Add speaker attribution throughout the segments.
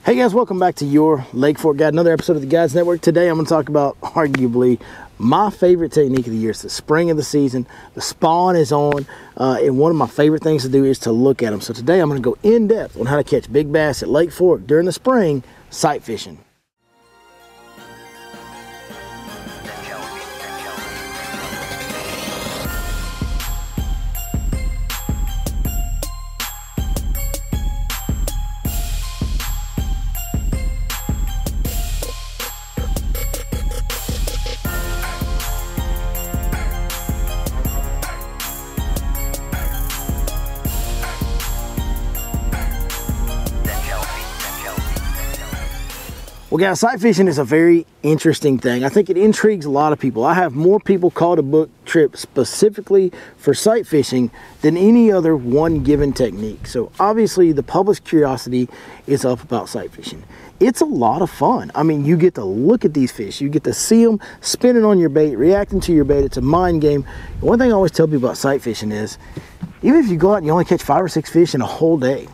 Speaker 1: Hey guys, welcome back to your Lake Fork Guide, another episode of the Guides Network. Today I'm going to talk about arguably my favorite technique of the year. It's the spring of the season. The spawn is on, and one of my favorite things to do is to look at them. So today I'm going to go in depth on how to catch big bass at Lake Fork during the spring, sight fishing. Well guys, sight fishing is a very interesting thing. I think it intrigues a lot of people. I have more people call to book trips specifically for sight fishing than any other one given technique. So obviously the public's curiosity is up about sight fishing. It's a lot of fun. I mean, you get to look at these fish. You get to see them spinning on your bait, reacting to your bait. It's a mind game. And one thing I always tell people about sight fishing is, even if you go out and you only catch 5 or 6 fish in a whole day,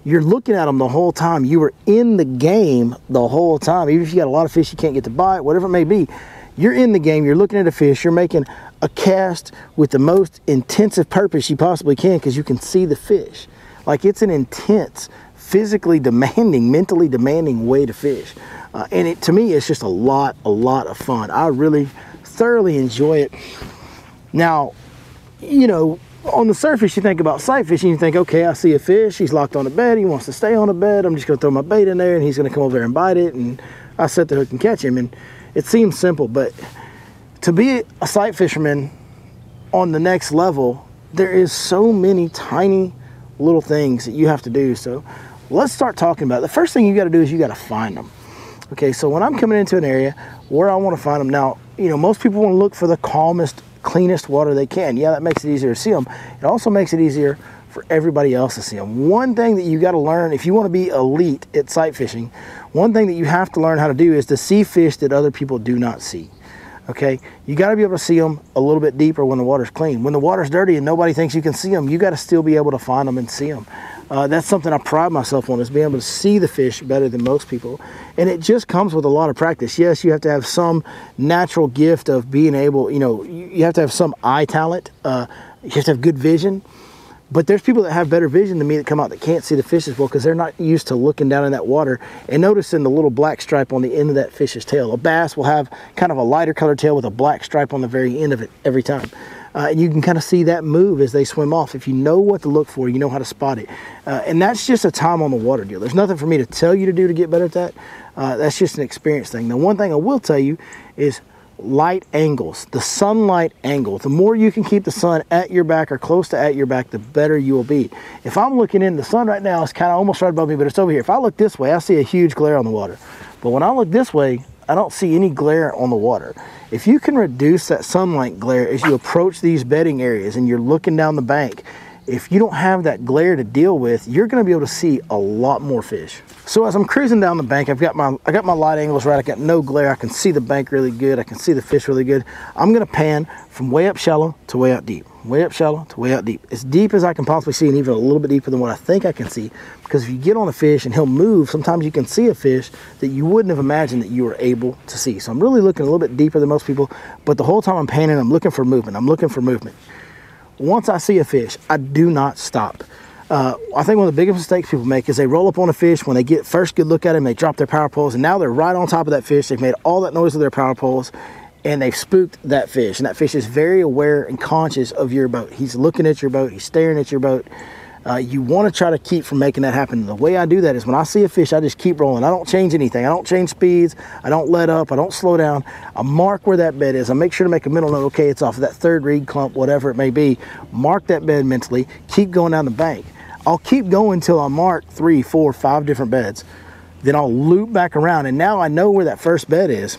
Speaker 1: you're looking at them the whole time. You were in the game the whole time. Even if you got a lot of fish you can't get to bite, whatever it may be, you're in the game. You're looking at a fish. You're making a cast with the most intensive purpose you possibly can because you can see the fish. Like, it's an intense, physically demanding, mentally demanding way to fish. And to me, it's just a lot of fun. I really thoroughly enjoy it. Now, you know, on the surface, you think about sight fishing, you think, okay, I see a fish, he's locked on the bed, he wants to stay on the bed, I'm just going to throw my bait in there and he's going to come over there and bite it, and I set the hook and catch him. And it seems simple, but to be a sight fisherman on the next level, there is so many tiny little things that you have to do. So let's start talking about it. The first thing you got to do is you got to find them. Okay, so when I'm coming into an area where I want to find them, now, you know, most people want to look for the calmest, cleanest water they can. Yeah, that makes it easier to see them. It also makes it easier for everybody else to see them. One thing that you got to learn if you want to be elite at sight fishing, one thing that you have to learn how to do is to see fish that other people do not see. Okay, you got to be able to see them a little bit deeper when the water's clean. When the water's dirty and nobody thinks you can see them, you got to still be able to find them and see them. That's something I pride myself on, is being able to see the fish better than most people. And it just comes with a lot of practice. Yes, you have to have some natural gift of being able, you know, you have to have some eye talent. You have to have good vision. But there's people that have better vision than me that come out that can't see the fish as well because they're not used to looking down in that water and noticing the little black stripe on the end of that fish's tail. A bass will have kind of a lighter colored tail with a black stripe on the very end of it every time. And you can kind of see that move as they swim off. If you know what to look for, you know how to spot it. And that's just a time on the water deal. There's nothing for me to tell you to do to get better at that. That's just an experience thing. Now, one thing I will tell you is light angles, the sunlight angle. The more you can keep the sun at your back or close to at your back, the better you will be. If I'm looking in, the sun right now is kind of almost right above me, but it's over here. If I look this way, I see a huge glare on the water. But when I look this way, I don't see any glare on the water. If you can reduce that sunlight glare as you approach these bedding areas and you're looking down the bank, if you don't have that glare to deal with, you're going to be able to see a lot more fish. So as I'm cruising down the bank, I got my light angles right. I got no glare. I can see the bank really good. I can see the fish really good. I'm going to pan from way up shallow to way out deep. Way up shallow to way out deep. As deep as I can possibly see, and even a little bit deeper than what I think I can see. Because if you get on a fish and he'll move, sometimes you can see a fish that you wouldn't have imagined that you were able to see. So I'm really looking a little bit deeper than most people. But the whole time I'm panning, I'm looking for movement. I'm looking for movement. Once I see a fish, I do not stop. I think one of the biggest mistakes people make is they roll up on a fish. When they get first good look at him, they drop their power poles, and now they're right on top of that fish. They've made all that noise with their power poles, and they've spooked that fish. And that fish is very aware and conscious of your boat. He's looking at your boat. He's staring at your boat. You want to try to keep from making that happen. The way I do that is when I see a fish, I just keep rolling. I don't change anything. I don't change speeds. I don't let up. I don't slow down. I mark where that bed is. I make sure to make a mental note. Okay, it's off of that third reed clump, whatever it may be. Mark that bed mentally. Keep going down the bank. I'll keep going until I mark 3, 4, 5 different beds. Then I'll loop back around, and now I know where that first bed is.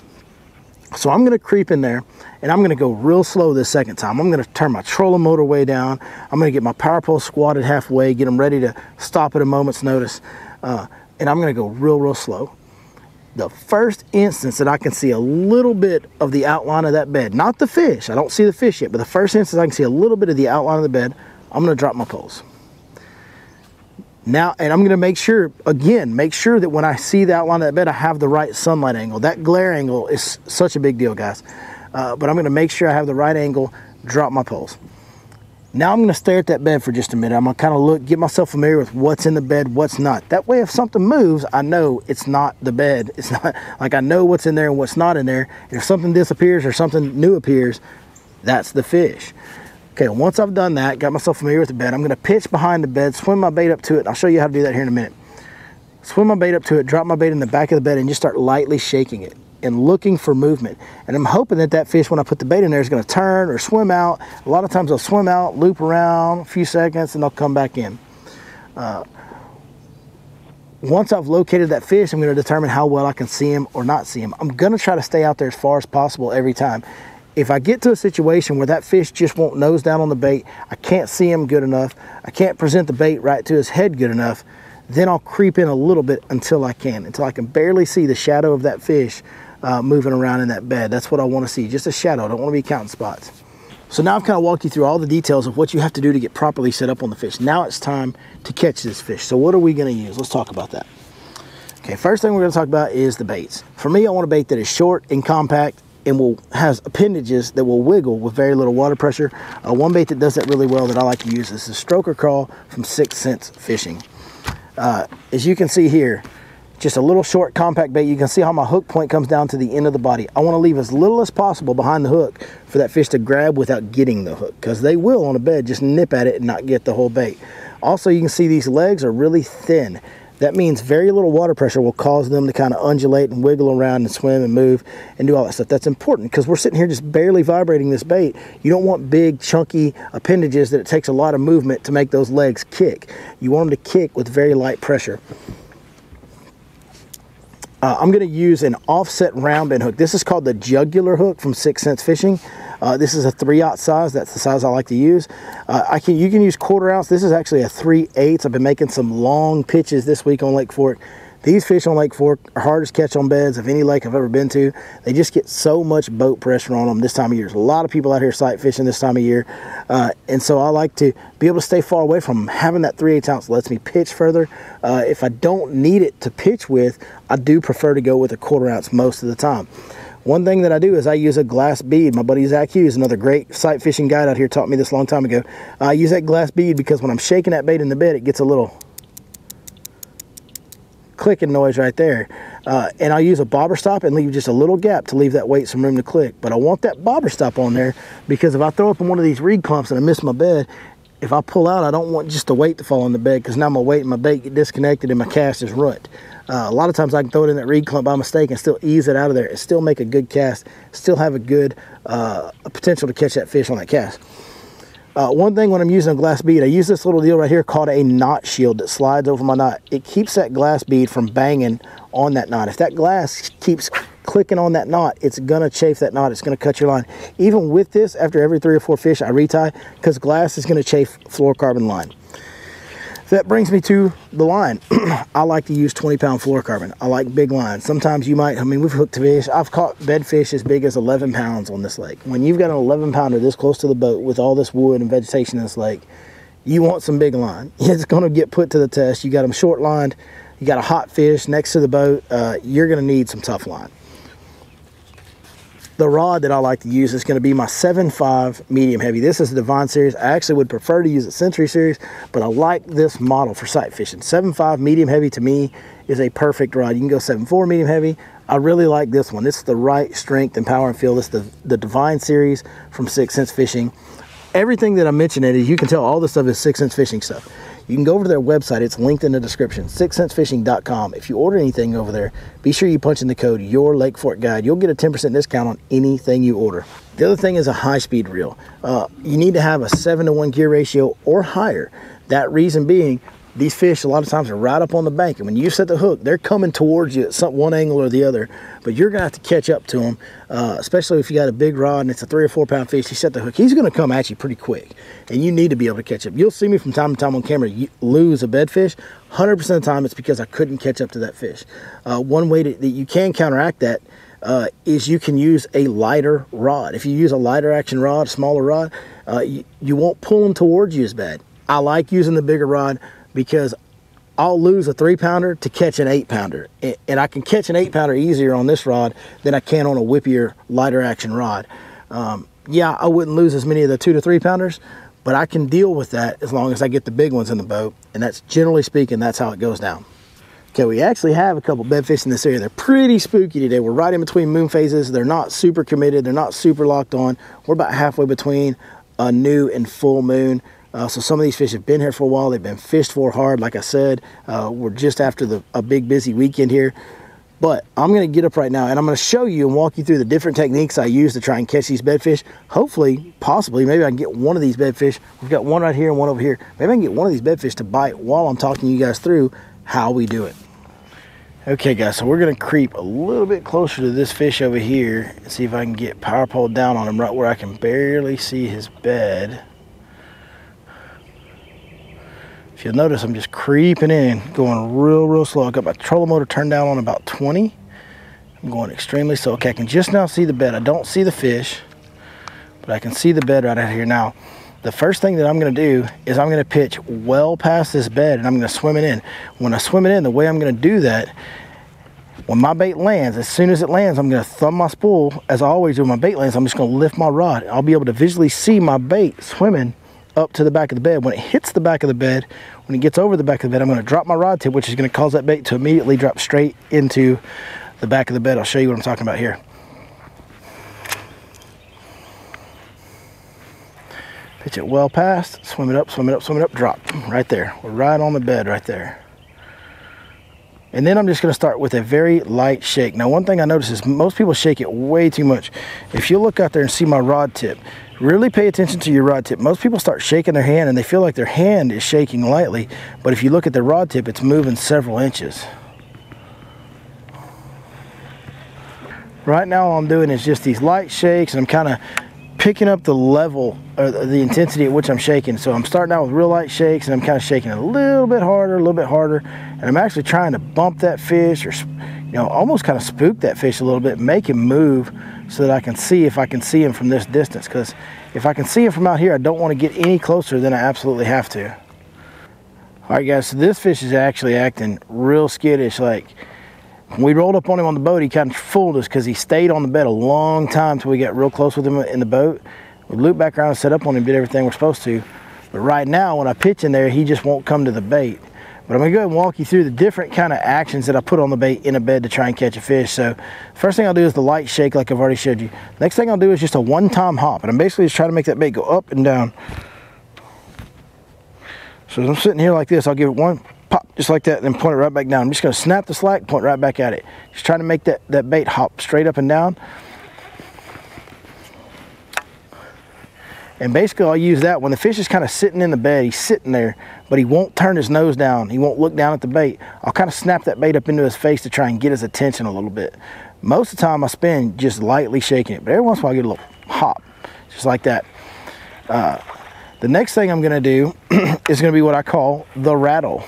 Speaker 1: So I'm going to creep in there, and I'm going to go real slow this second time. I'm going to turn my trolling motor way down. I'm going to get my power pole squatted halfway, get them ready to stop at a moment's notice, and I'm going to go real slow. The first instance that I can see a little bit of the outline of that bed, not the fish, I don't see the fish yet, but the first instance I can see a little bit of the outline of the bed, I'm going to drop my poles. Now, and I'm going to make sure, again, make sure that when I see the outline of that bed, I have the right sunlight angle. That glare angle is such a big deal, guys. But I'm going to make sure I have the right angle, drop my poles. Now I'm going to stare at that bed for just a minute. I'm going to kind of look, get myself familiar with what's in the bed, what's not. That way, if something moves, I know it's not the bed. It's not like I know what's in there and what's not in there. And if something disappears or something new appears, that's the fish. Okay, once I've done that, got myself familiar with the bed, I'm going to pitch behind the bed, swim my bait up to it. I'll show you how to do that here in a minute. Swim my bait up to it, drop my bait in the back of the bed, and just start lightly shaking it and looking for movement. And I'm hoping that that fish, when I put the bait in there, is going to turn or swim out. A lot of times they'll swim out, loop around a few seconds, and they'll come back in. Once I've located that fish, I'm going to determine how well I can see him or not see him. I'm going to try to stay out there as far as possible every time. If I get to a situation where that fish just won't nose down on the bait, I can't see him good enough, I can't present the bait right to his head good enough, then I'll creep in a little bit until I can barely see the shadow of that fish moving around in that bed. That's what I want to see, just a shadow. I don't want to be counting spots. So now I've kind of walked you through all the details of what you have to do to get properly set up on the fish. Now it's time to catch this fish. So what are we going to use? Let's talk about that. Okay, first thing we're going to talk about is the baits. For me, I want a bait that is short and compact and has appendages that will wiggle with very little water pressure. One bait that does that really well that I like to use is the Stroker Crawl from 6th Sense Fishing. As you can see here, just a little short compact bait. You can see how my hook point comes down to the end of the body. I want to leave as little as possible behind the hook for that fish to grab without getting the hook, because they will on a bed just nip at it and not get the whole bait. Also, you can see these legs are really thin. That means very little water pressure will cause them to kind of undulate and wiggle around and swim and move and do all that stuff. That's important because we're sitting here just barely vibrating this bait. You don't want big, chunky appendages that it takes a lot of movement to make those legs kick. You want them to kick with very light pressure. I'm going to use an offset round bend hook. This is called the jugular hook from 6th Sense Fishing. This is a 3/0 size. That's the size I like to use. You can use 1/4 ounce. This is actually a 3/8. I've been making some long pitches this week on Lake Fork. These fish on Lake Fork are hardest to catch on beds of any lake I've ever been to. They just get so much boat pressure on them this time of year. There's a lot of people out here sight fishing this time of year. And so I like to be able to stay far away from them. Having that 3/8 ounce lets me pitch further. If I don't need it to pitch with, I do prefer to go with a 1/4 ounce most of the time. One thing that I do is I use a glass bead. My buddy Zach Hughes, another great sight fishing guide out here, taught me this a long time ago. I use that glass bead because when I'm shaking that bait in the bed, it gets a little clicking noise right there. And I'll use a bobber stop and leave just a little gap to leave that weight some room to click. But I want that bobber stop on there because if I throw up in one of these reed clumps and I miss my bed, if I pull out, I don't want just the weight to fall on the bed because now my weight and my bait get disconnected and my cast is ruined. A lot of times I can throw it in that reed clump by mistake and still ease it out of there and still make a good cast, still have a good potential to catch that fish on that cast. One thing when I'm using a glass bead, I use this little deal right here called a knot shield that slides over my knot. It keeps that glass bead from banging on that knot. If that glass keeps clicking on that knot, it's gonna chafe that knot, it's gonna cut your line. Even with this, after every 3 or 4 fish, I retie because glass is gonna chafe fluorocarbon line. That brings me to the line. I like to use 20-pound fluorocarbon. I like big lines. Sometimes you might, we've hooked fish. I've caught bed fish as big as 11 pounds on this lake. When you've got an 11-pounder this close to the boat with all this wood and vegetation in this lake, you want some big line. It's gonna get put to the test. You got them short lined, you got a hot fish next to the boat, you're gonna need some tough line. The rod that I like to use is going to be my 7.5 medium heavy. This is the Divine series. I actually would prefer to use a Century series, but I like this model for sight fishing. 7.5 medium heavy to me is a perfect rod. You can go 7.4 medium heavy. I really like this one. It's the right strength and power and feel. It's the Divine series from 6th Sense Fishing. Everything that I mentioned in it, you can tell all this stuff is 6th Sense Fishing stuff. You can go over to their website. It's linked in the description, 6thsensefishing.com. If you order anything over there, be sure you punch in the code Your Lake Fork Guide. You'll get a 10% discount on anything you order. The other thing is a high-speed reel. You need to have a 7-to-1 gear ratio or higher. That reason being, these fish a lot of times are right up on the bank, and when you set the hook, they're coming towards you at one angle or the other, but you're gonna have to catch up to them, especially if you got a big rod and it's a 3 or 4 pound fish. You set the hook, he's gonna come at you pretty quick, and you need to be able to catch up. You'll see me from time to time on camera lose a bed fish. 100% of the time it's because I couldn't catch up to that fish. One way that you can counteract that is you can use a lighter rod. If you use a lighter action rod, a smaller rod, you won't pull them towards you as bad. I like using the bigger rod because I'll lose a 3-pounder to catch an 8-pounder. And I can catch an 8-pounder easier on this rod than I can on a whippier, lighter action rod. Yeah, I wouldn't lose as many of the 2 to 3-pounders, but I can deal with that as long as I get the big ones in the boat. And that's, generally speaking, that's how it goes down. Okay, we actually have a couple bedfish in this area. They're pretty spooky today. We're right in between moon phases. They're not super committed. They're not super locked on. We're about halfway between a new and full moon. So some of these fish have been here for a while. They've been fished for hard, like I said. We're just after a big busy weekend here. But I'm going to get up right now and I'm going to show you and walk you through the different techniques I use to try and catch these bedfish. Hopefully, possibly, maybe I can get one of these bedfish. We've got one right here and one over here. Maybe I can get one of these bedfish to bite while I'm talking to you guys through how we do it. Okay guys, so we're going to creep a little bit closer to this fish over here and see if I can get power pole down on him right where I can barely see his bed. If you'll notice, I'm just creeping in, going real slow. I got my trolling motor turned down on about 20. I'm going extremely slow. Okay, I can just now see the bed. I don't see the fish, but I can see the bed right out here. Now, the first thing that I'm going to do is I'm going to pitch well past this bed and I'm going to swim it in. When I swim it in, the way I'm going to do that, when my bait lands, as soon as it lands, I'm going to thumb my spool. As I always do when my bait lands, I'm just going to lift my rod. I'll be able to visually see my bait swimming up to the back of the bed. When it hits the back of the bed, when it gets over the back of the bed, I'm going to drop my rod tip, which is going to cause that bait to immediately drop straight into the back of the bed. I'll show you what I'm talking about here. Pitch it well past, swim it up, swim it up, swim it up, drop. Right there. We're right on the bed right there. And then I'm just going to start with a very light shake. Now, one thing I notice is most people shake it way too much. If you look out there and see my rod tip, really pay attention to your rod tip. Most people start shaking their hand and they feel like their hand is shaking lightly. But if you look at the rod tip, it's moving several inches. Right now, all I'm doing is just these light shakes and I'm kind of picking up the level or the intensity at which I'm shaking. So I'm starting out with real light shakes and I'm kind of shaking it a little bit harder, and I'm actually trying to bump that fish, or almost kind of spook that fish a little bit, make him move so that I can see if I can see him from this distance. Because if I can see him from out here, I don't want to get any closer than I absolutely have to. All right, guys, so this fish is actually acting real skittish. Like, when we rolled up on him on the boat, he kind of fooled us because he stayed on the bed a long time till we got real close with him in the boat. We looped back around and set up on him, did everything we're supposed to. But right now, when I pitch in there, he just won't come to the bait. But I'm going to go ahead and walk you through the different kind of actions that I put on the bait in a bed to try and catch a fish. So first thing I'll do is the light shake like I've already showed you. Next thing I'll do is just a one-time hop. And I'm basically just trying to make that bait go up and down. So as I'm sitting here like this, I'll give it one pop just like that and then point it right back down. I'm just going to snap the slack, point right back at it. Just trying to make that bait hop straight up and down. And basically I'll use that when the fish is kind of sitting in the bed. He's sitting there, but he won't turn his nose down. He won't look down at the bait. I'll kind of snap that bait up into his face to try and get his attention a litlittle bit. Most of the time I spend just lightly shaking it, but every once in a while I get a little hop, just like that. The next thing I'm going to do is going to be what I call the rattle.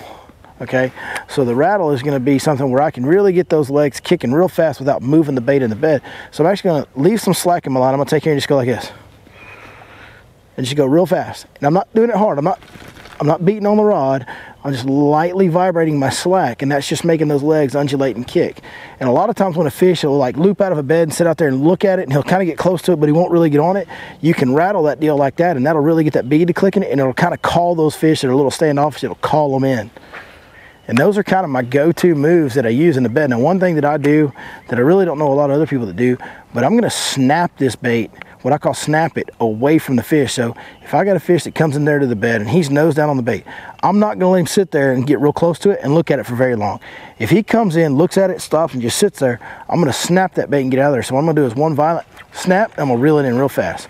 Speaker 1: Okay, so the rattle is going to be something where I can really get those legs kicking real fast without moving the bait in the bed. So I'm actually going to leave some slack in my line. I'm going to take here and just go like this. And just go real fast. And I'm not doing it hard. I'm not beating on the rod. I'm just lightly vibrating my slack, and that's just making those legs undulate and kick. And a lot of times when a fish will like loop out of a bed and sit out there and look at it, and he'll kind of get close to it, but he won't really get on it, you can rattle that deal like that, and that'll really get that bead to clicking it, and it'll kind of call those fish that are a little standoffish. It'll call them in. And those are kind of my go-to moves that I use in the bed. Now, one thing that I do that I really don't know a lot of other people that do, but I'm going to snap this bait, what I call snap it, away from the fish. So if I got a fish that comes in there to the bed and he's nose down on the bait, I'm not going to let him sit there and get real close to it and look at it for very long. If he comes in, looks at it, stops, and just sits there, I'm going to snap that bait and get out of there. So what I'm going to do is one violent snap, and I'm going to reel it in real fast.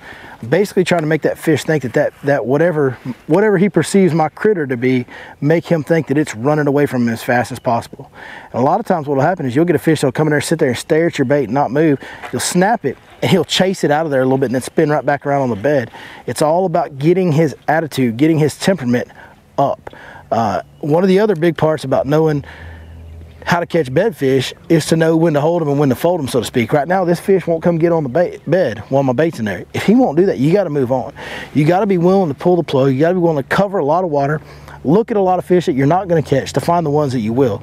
Speaker 1: Basically trying to make that fish think that whatever he perceives my critter to be, make him think that it's running away from him as fast as possible. And a lot of times what will happen is you'll get a fish that'll come in there, sit there and stare at your bait and not move. You'll snap it and he'll chase it out of there a little bit and then spin right back around on the bed. It's all about getting his attitude, getting his temperament up. One of the other big parts about knowing how to catch bedfish is to know when to hold them and when to fold them, so to speak. Right now, this fish won't come get on the bed while my bait's in there. If he won't do that, you got to move on. You got to be willing to pull the plug. You got to be willing to cover a lot of water. look at a lot of fish that you're not going to catch to find the ones that you will.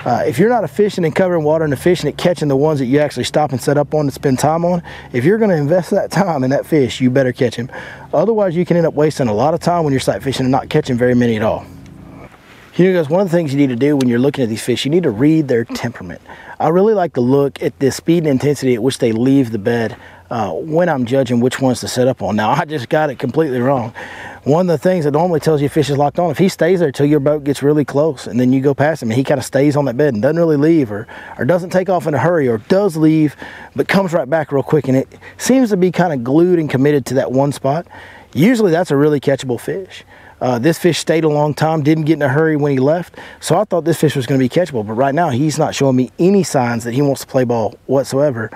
Speaker 1: If you're not a fishing and covering water and fishing and catching the ones that you actually stop and set up on and spend time on, if you're going to invest that time in that fish, you better catch him. Otherwise, you can end up wasting a lot of time when you're sight fishing and not catching very many at all. You know, guys, one of the things you need to do when you're looking at these fish, you need to read their temperament. I really like to look at the speed and intensity at which they leave the bed when I'm judging which ones to set up on. Now, I just got it completely wrong. One of the things that normally tells you a fish is locked on, if he stays there till your boat gets really close and then you go past him and he kind of stays on that bed and doesn't really leave, or doesn't take off in a hurry, or does leave but comes right back real quick and it seems to be kind of glued and committed to that one spot, usually that's a really catchable fish. This fish stayed a long time, didn't get in a hurry when he left, so I thought this fish was going to be catchable, but right now he's not showing me any signs that he wants to play ball whatsoever.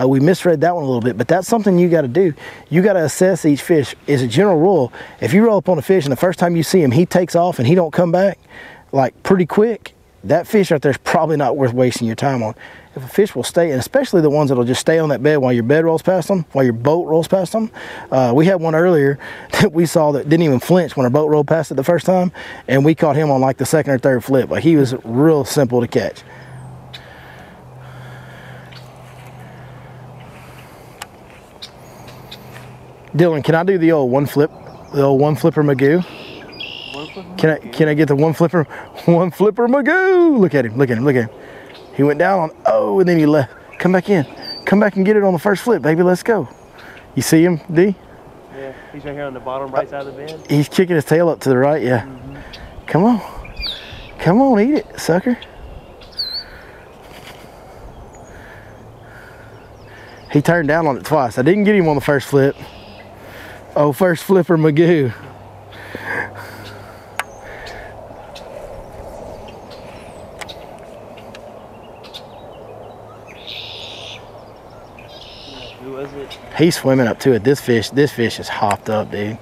Speaker 1: We misread that one a little bit, but that's something you got to do. You got to assess each fish. As a general rule, if you roll up on a fish and the first time you see him, he takes off and he don't come back like pretty quick, that fish right there is probably not worth wasting your time on. If a fish will stay, and especially the ones that'll just stay on that bed while your bed rolls past them, while your boat rolls past them. We had one earlier that we saw that didn't even flinch when our boat rolled past it the first time, and we caught him on like the second or third flip. Like, he was real simple to catch. Dylan, can I do the old one flipper Magoo? Can I get the one flipper Magoo? Look at him, look at him, look at him. He went down on, oh, and then he left. Come back in. Come back and get it on the first flip, baby. Let's go. You see him, D?
Speaker 2: Yeah, he's right here on the bottom right side of the bed.
Speaker 1: He's kicking his tail up to the right, yeah. Come on. Come on, eat it, sucker. He turned down on it twice. I didn't get him on the first flip. Oh, first flipper Magoo.
Speaker 2: Who was it?
Speaker 1: He's swimming up to it. This fish is hopped up, dude.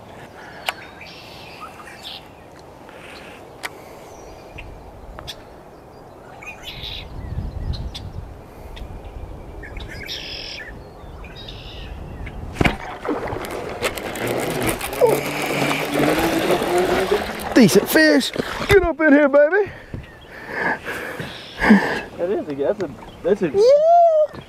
Speaker 1: Decent fish. Get up in here, baby.
Speaker 2: That's a
Speaker 1: Yeah.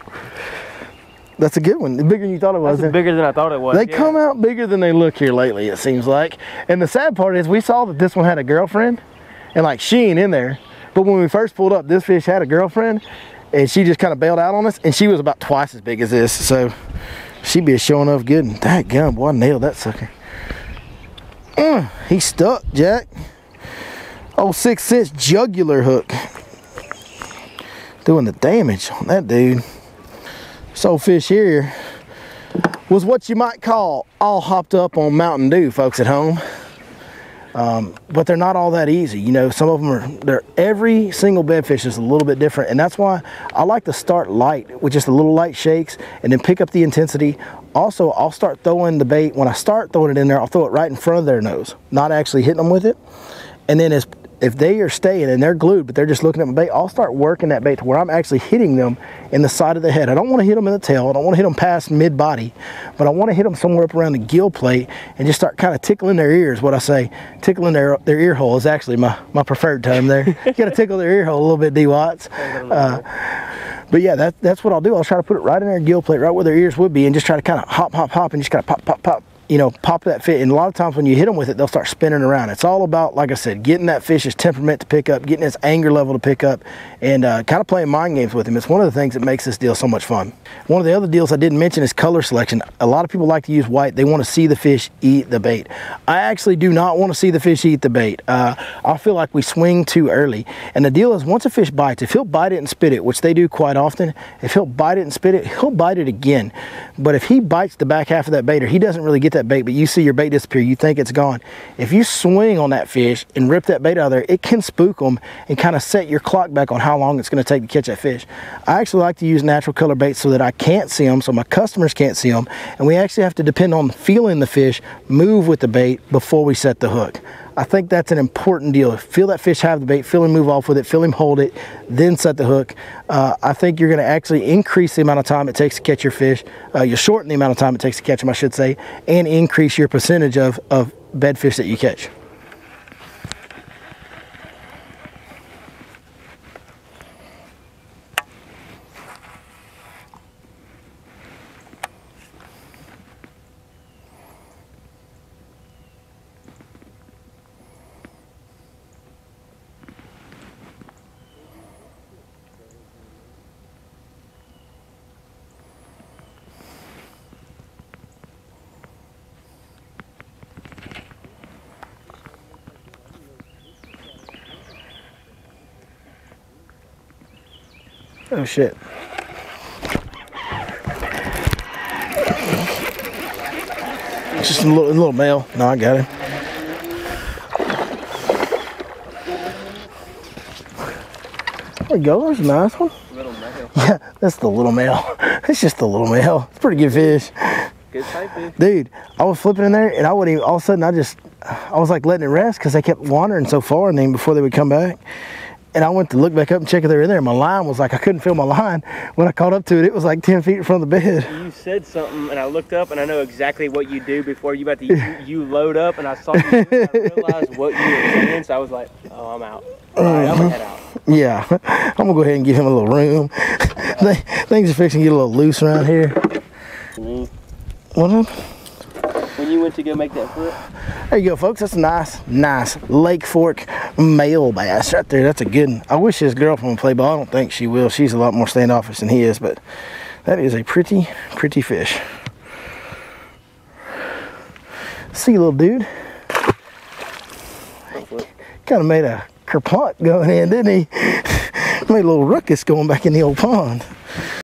Speaker 1: That's a good one. Bigger than you thought it was.
Speaker 2: That's bigger than I thought it was.
Speaker 1: They come out bigger than they look here lately, it seems like. And the sad part is we saw that this one had a girlfriend, and like she ain't in there. But when we first pulled up, this fish had a girlfriend, and she just kind of bailed out on us, and she was about twice as big as this. So she'd be showing off good. And that gun, boy, I nailed that sucker. He's stuck, Jack. Old 6-cent jugular hook. Doing the damage on that dude. This old fish here was what you might call all hopped up on Mountain Dew, folks at home. But they're not all that easy. You know, some of them every single bedfish is a little bit different, and that's why I like to start light with just a little light shakes and then pick up the intensity. Also, I'll start throwing the bait. When I start throwing it in there, I'll throw it right in front of their nose, not actually hitting them with it. And then if they are staying and they're glued, but they're just looking at my bait, I'll start working that bait to where I'm actually hitting them in the side of the head. I don't want to hit them in the tail. I don't want to hit them past mid-body, but I want to hit them somewhere up around the gill plate and just start kind of tickling their ears. What I say, tickling their ear hole is actually my preferred term there. You got to tickle their ear hole a little bit, D. Watts. But yeah, that's what I'll do. I'll try to put it right in their gill plate, right where their ears would be, and just try to kind of hop, hop, hop, and just kind of pop, pop, pop. You know, pop that fish. And a lot of times when you hit them with it, they'll start spinning around. It's all about, like I said, getting that fish's temperament to pick up, getting its anger level to pick up, and kind of playing mind games with him. It's one of the things that makes this deal so much fun. One of the other deals I didn't mention is color selection. A lot of people like to use white. They want to see the fish eat the bait. I actually do not want to see the fish eat the bait. I feel like we swing too early. And the deal is, once a fish bites, if he'll bite it and spit it, which they do quite often, if he'll bite it and spit it, he'll bite it again. But if he bites the back half of that bait, or he doesn't really get that bait, but you see your bait disappear, you think it's gone. If you swing on that fish and rip that bait out of there, it can spook them and kind of set your clock back on how long it's going to take to catch that fish. I actually like to use natural color baits so that I can't see them, so my customers can't see them, and we actually have to depend on feeling the fish move with the bait before we set the hook. I think that's an important deal. Feel that fish have the bait, feel him move off with it, feel him hold it, then set the hook. I think you're going to actually increase the amount of time it takes to catch your fish. You'll shorten the amount of time it takes to catch them, I should say, and increase your percentage of bedfish that you catch. Oh shit. It's just a little male. No, I got him. There we go. There's a nice one.
Speaker 2: Little male.
Speaker 1: Yeah, that's the little male. It's just the little male. It's a pretty good fish.
Speaker 2: Good sight fish.
Speaker 1: Dude, I was flipping in there and I wouldn't even, all of a sudden I was like letting it rest because they kept wandering so far and then before they would come back. And I went to look back up and check if they were in there. My line was like, I couldn't feel my line. When I caught up to it, it was like 10 feet in front of the bed.
Speaker 2: You said something, and I looked up, and I know exactly what you do before you about to you load up, and I saw you, and I realized what you were saying, so I was like, oh, I'm out. All right, I'm gonna head out.
Speaker 1: Yeah, I'm gonna go ahead and give him a little room. Things are fixing to get a little loose around here. What up?
Speaker 2: When you went to go make that flip?
Speaker 1: There you go, folks. That's a nice Lake Fork male bass right there. That's a good one. I wish his girlfriend would play ball. I don't think she will. She's a lot more standoffish than he is, but that is a pretty fish. See, little dude. Kind of made a kerplunk going in, didn't he? Made a little ruckus going back in the old pond.